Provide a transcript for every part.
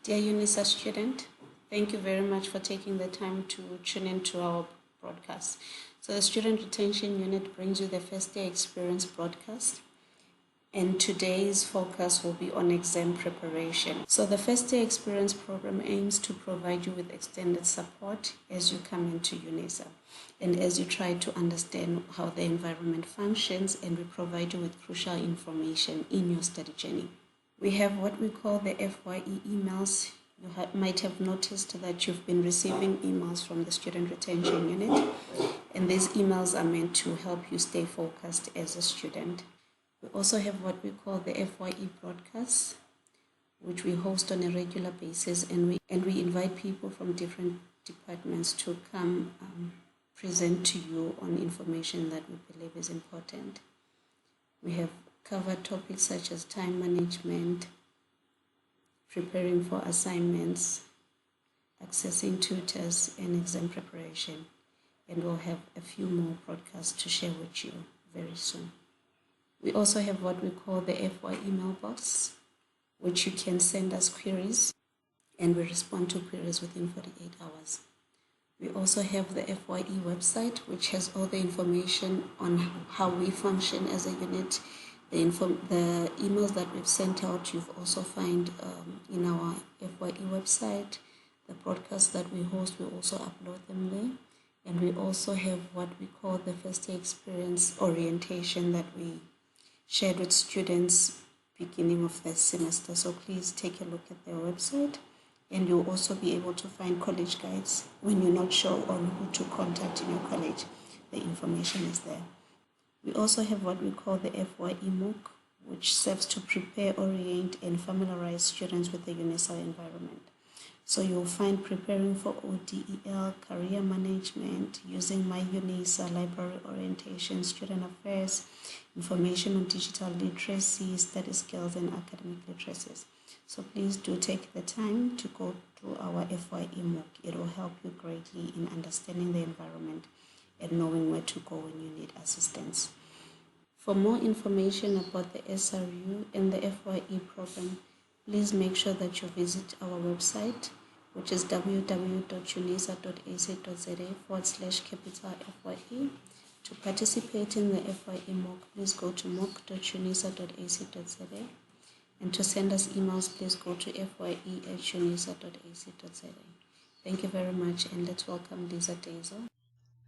Dear UNISA student, thank you very much for taking the time to tune into our broadcast. So the Student Retention Unit brings you the First Day Experience broadcast, and today's focus will be on exam preparation. So the First Day Experience program aims to provide you with extended support as you come into UNISA and as you try to understand how the environment functions, and we provide you with crucial information in your study journey. We have what we call the FYE emails. You might have noticed that you've been receiving emails from the Student Retention Unit, and these emails are meant to help you stay focused as a student. We also have what we call the FYE broadcasts, which we host on a regular basis, and we invite people from different departments to come present to you on information that we believe is important. We have covered topics such as time management, preparing for assignments, accessing tutors, and exam preparation. And we'll have a few more broadcasts to share with you very soon. We also have what we call the FY email box, which you can send us queries, and we respond to queries within 48 hours. We also have the FYE website, which has all the information on how we function as a unit. The emails that we've sent out, you've also find in our FYE website. The broadcasts that we host, we also upload them there. And we also have what we call the First Day Experience orientation that we shared with students beginning of the semester. So please take a look at their website, and you'll also be able to find college guides when you're not sure on who to contact in your college. The information is there. We also have what we call the FYE MOOC, which serves to prepare, orient, and familiarize students with the UNISA environment. So you'll find preparing for ODEL, career management, using My UNISA, library orientation, student affairs, information on digital literacy, study skills, and academic literacies. So please do take the time to go through our FYE MOOC. It will help you greatly in understanding the environment and knowing where to go when you need assistance. For more information about the SRU and the FYE program, please make sure that you visit our website, which is www.unisa.ac.za/FYE. To participate in the FYE MOOC, please go to mook.unisa.ac.za. And to send us emails, please go to fye@unisa.ac.za. Thank you very much, and let's welcome Lisa Dazel.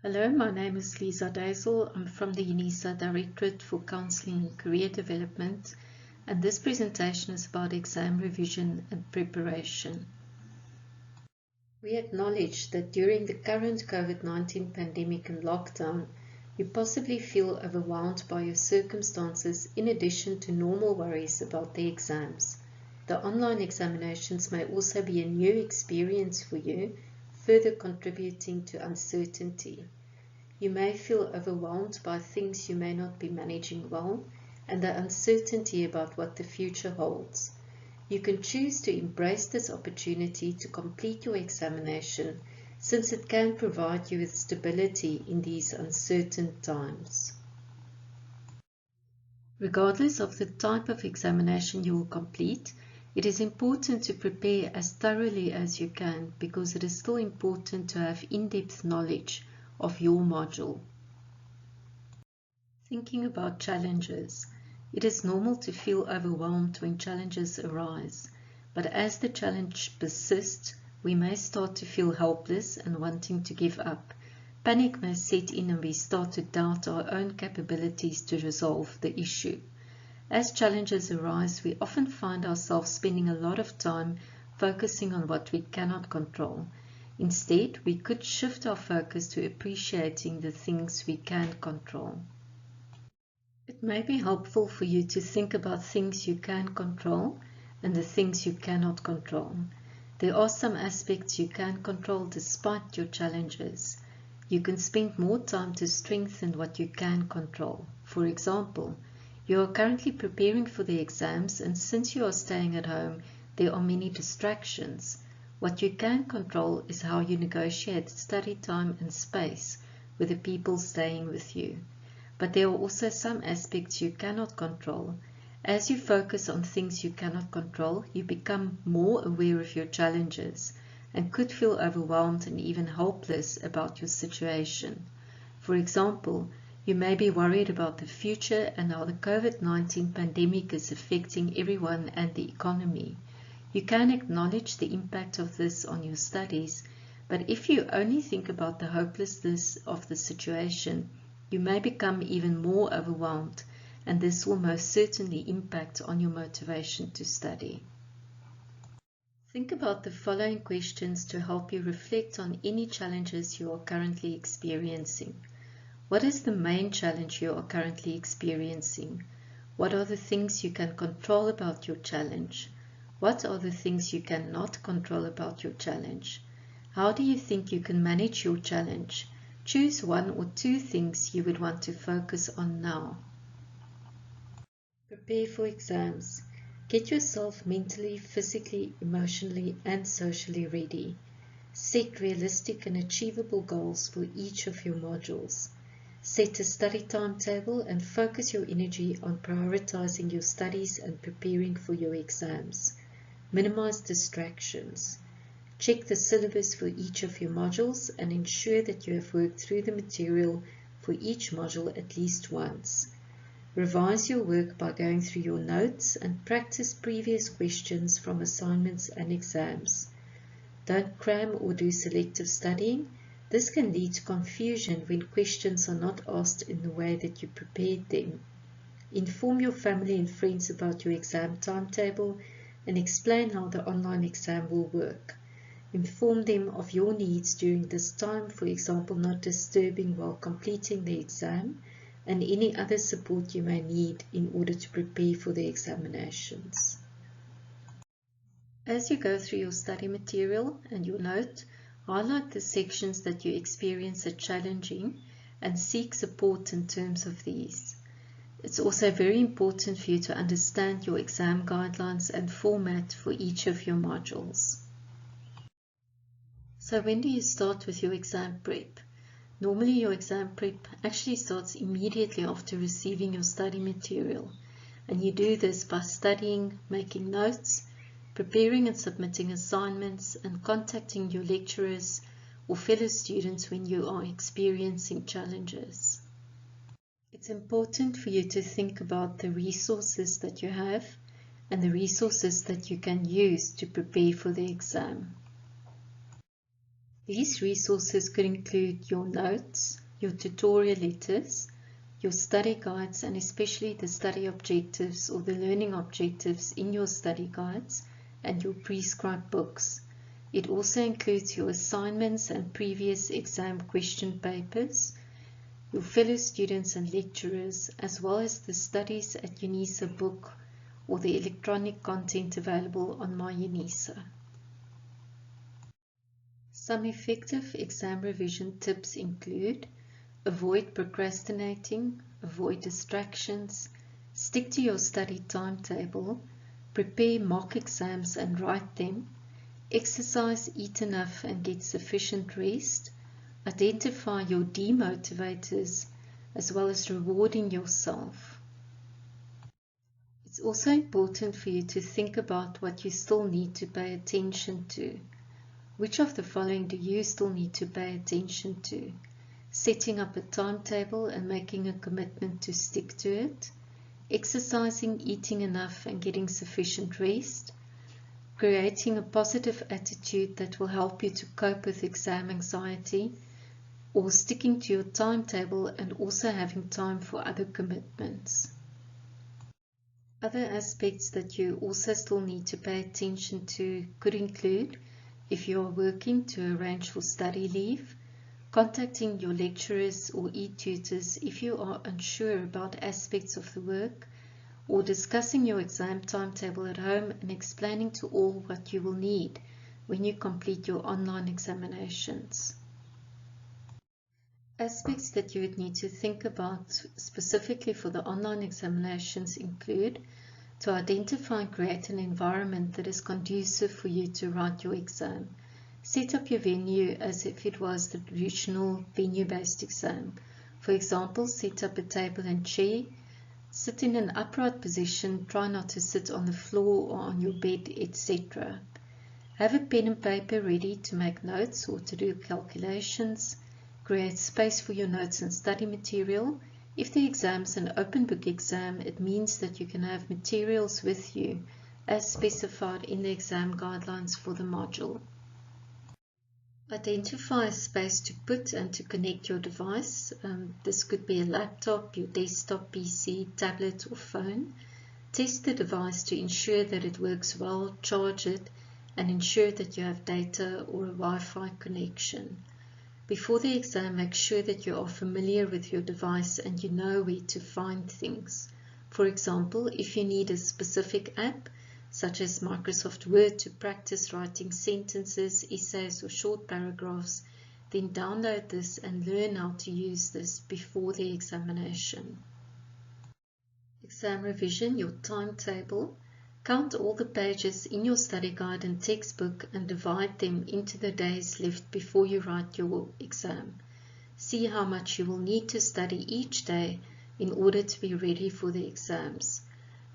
Hello, my name is Lisa Dazel. I'm from the UNISA Directorate for Counseling and Career Development, and this presentation is about exam revision and preparation. We acknowledge that during the current COVID-19 pandemic and lockdown, you possibly feel overwhelmed by your circumstances in addition to normal worries about the exams. The online examinations may also be a new experience for you, further contributing to uncertainty. You may feel overwhelmed by things you may not be managing well and the uncertainty about what the future holds. You can choose to embrace this opportunity to complete your examination, since it can provide you with stability in these uncertain times. Regardless of the type of examination you will complete, it is important to prepare as thoroughly as you can, because it is still important to have in-depth knowledge of your module. Thinking about challenges. It is normal to feel overwhelmed when challenges arise, but as the challenge persists, we may start to feel helpless and wanting to give up. Panic may set in and we start to doubt our own capabilities to resolve the issue. As challenges arise, we often find ourselves spending a lot of time focusing on what we cannot control. Instead, we could shift our focus to appreciating the things we can control. It may be helpful for you to think about things you can control and the things you cannot control. There are some aspects you can control despite your challenges. You can spend more time to strengthen what you can control. For example, you are currently preparing for the exams, and since you are staying at home, there are many distractions. What you can control is how you negotiate study time and space with the people staying with you. But there are also some aspects you cannot control, As you focus on things you cannot control, you become more aware of your challenges and could feel overwhelmed and even helpless about your situation. For example, you may be worried about the future and how the COVID-19 pandemic is affecting everyone and the economy. You can acknowledge the impact of this on your studies, but if you only think about the hopelessness of the situation, you may become even more overwhelmed, and this will most certainly impact on your motivation to study. Think about the following questions to help you reflect on any challenges you are currently experiencing. What is the main challenge you are currently experiencing? What are the things you can control about your challenge? What are the things you cannot control about your challenge? How do you think you can manage your challenge? Choose one or two things you would want to focus on now. Prepare for exams. Get yourself mentally, physically, emotionally, and socially ready. Set realistic and achievable goals for each of your modules. Set a study timetable and focus your energy on prioritizing your studies and preparing for your exams. Minimize distractions. Check the syllabus for each of your modules and ensure that you have worked through the material for each module at least once. Revise your work by going through your notes and practice previous questions from assignments and exams. Don't cram or do selective studying. This can lead to confusion when questions are not asked in the way that you prepared them. Inform your family and friends about your exam timetable and explain how the online exam will work. Inform them of your needs during this time, for example, not disturbing while completing the exam, and any other support you may need in order to prepare for the examinations. As you go through your study material and your note, highlight the sections that you experience as challenging and seek support in terms of these. It's also very important for you to understand your exam guidelines and format for each of your modules. So when do you start with your exam prep? Normally your exam prep actually starts immediately after receiving your study material, and you do this by studying, making notes, preparing and submitting assignments, and contacting your lecturers or fellow students when you are experiencing challenges. It's important for you to think about the resources that you have and the resources that you can use to prepare for the exam. These resources could include your notes, your tutorial letters, your study guides, and especially the study objectives or the learning objectives in your study guides, and your prescribed books. It also includes your assignments and previous exam question papers, your fellow students and lecturers, as well as the Studies at UNISA book or the electronic content available on My UNISA. Some effective exam revision tips include: avoid procrastinating, avoid distractions, stick to your study timetable, prepare mock exams and write them, exercise, eat enough and get sufficient rest, identify your demotivators, as well as rewarding yourself. It's also important for you to think about what you still need to pay attention to. Which of the following do you still need to pay attention to? Setting up a timetable and making a commitment to stick to it, exercising, eating enough and getting sufficient rest, creating a positive attitude that will help you to cope with exam anxiety, or sticking to your timetable and also having time for other commitments. Other aspects that you also still need to pay attention to could include: if you are working, to arrange for study leave, contacting your lecturers or e-tutors if you are unsure about aspects of the work, or discussing your exam timetable at home and explaining to all what you will need when you complete your online examinations. Aspects that you would need to think about specifically for the online examinations include: to identify and create an environment that is conducive for you to write your exam. Set up your venue as if it was the traditional venue-based exam. For example, set up a table and chair, Sit in an upright position, try not to sit on the floor or on your bed, etc. Have a pen and paper ready to make notes or to do calculations. Create space for your notes and study material. If the exam is an open book exam, it means that you can have materials with you as specified in the exam guidelines for the module. Identify a space to put and to connect your device. This could be a laptop, your desktop PC, tablet or phone. Test the device to ensure that it works well, charge it, and ensure that you have data or a Wi-Fi connection. Before the exam, make sure that you are familiar with your device and you know where to find things. For example, if you need a specific app, such as Microsoft Word to practice writing sentences, essays or short paragraphs, then download this and learn how to use this before the examination. Exam revision, your timetable. Count all the pages in your study guide and textbook and divide them into the days left before you write your exam. See how much you will need to study each day in order to be ready for the exams.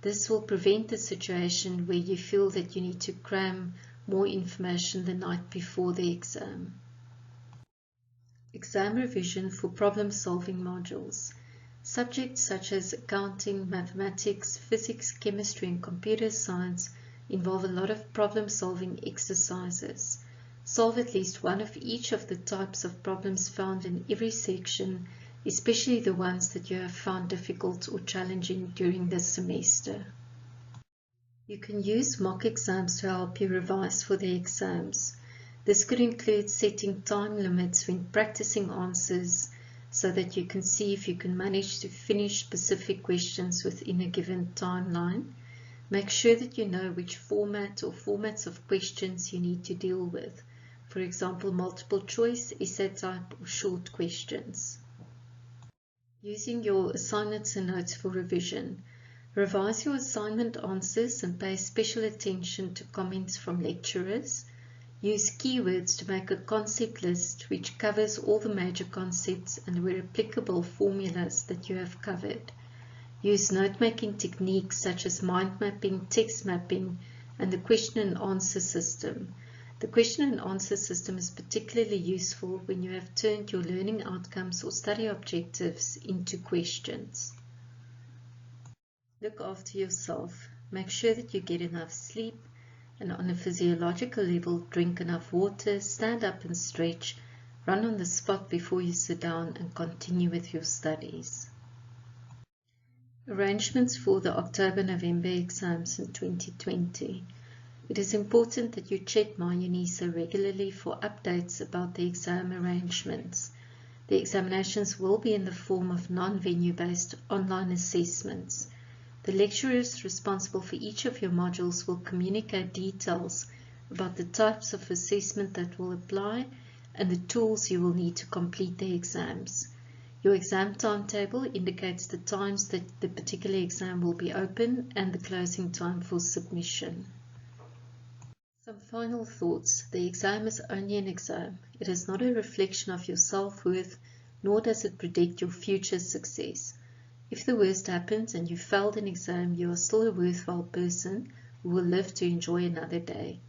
This will prevent the situation where you feel that you need to cram more information the night before the exam. Exam revision for problem-solving modules. Subjects such as accounting, mathematics, physics, chemistry, and computer science involve a lot of problem-solving exercises. Solve at least one of each of the types of problems found in every section, especially the ones that you have found difficult or challenging during this semester. You can use mock exams to help you revise for the exams. This could include setting time limits when practicing answers so that you can see if you can manage to finish specific questions within a given timeline. Make sure that you know which format or formats of questions you need to deal with. For example, multiple choice, essay type, or short questions. Using your assignments and notes for revision. Revise your assignment answers and pay special attention to comments from lecturers. Use keywords to make a concept list which covers all the major concepts and where applicable formulas that you have covered. Use note-making techniques such as mind mapping, text mapping, and the question and answer system. The question and answer system is particularly useful when you have turned your learning outcomes or study objectives into questions. Look after yourself. Make sure that you get enough sleep, and on a physiological level, drink enough water, stand up and stretch, run on the spot before you sit down, and continue with your studies. Arrangements for the October-November exams in 2020. It is important that you check My UNISA regularly for updates about the exam arrangements. The examinations will be in the form of non-venue based online assessments. The lecturers responsible for each of your modules will communicate details about the types of assessment that will apply and the tools you will need to complete the exams. Your exam timetable indicates the times that the particular exam will be open and the closing time for submission. Some final thoughts. The exam is only an exam. It is not a reflection of your self-worth, nor does it predict your future success. If the worst happens and you failed an exam, you are still a worthwhile person who will live to enjoy another day.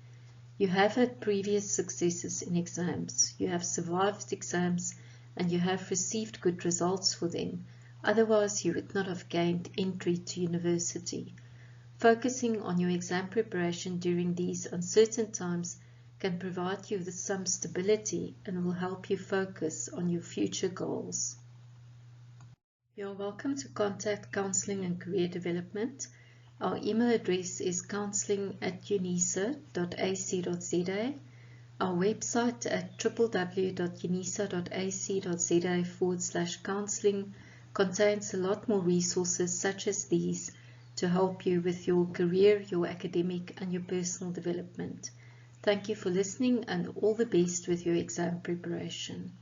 You have had previous successes in exams. You have survived exams and you have received good results for them. Otherwise, you would not have gained entry to university. Focusing on your exam preparation during these uncertain times can provide you with some stability and will help you focus on your future goals. You are welcome to contact Counseling and Career Development. Our email address is counseling@unisa.ac.za. Our website at www.unisa.ac.za/counseling contains a lot more resources such as these to help you with your career, your academic, and your personal development. Thank you for listening and all the best with your exam preparation.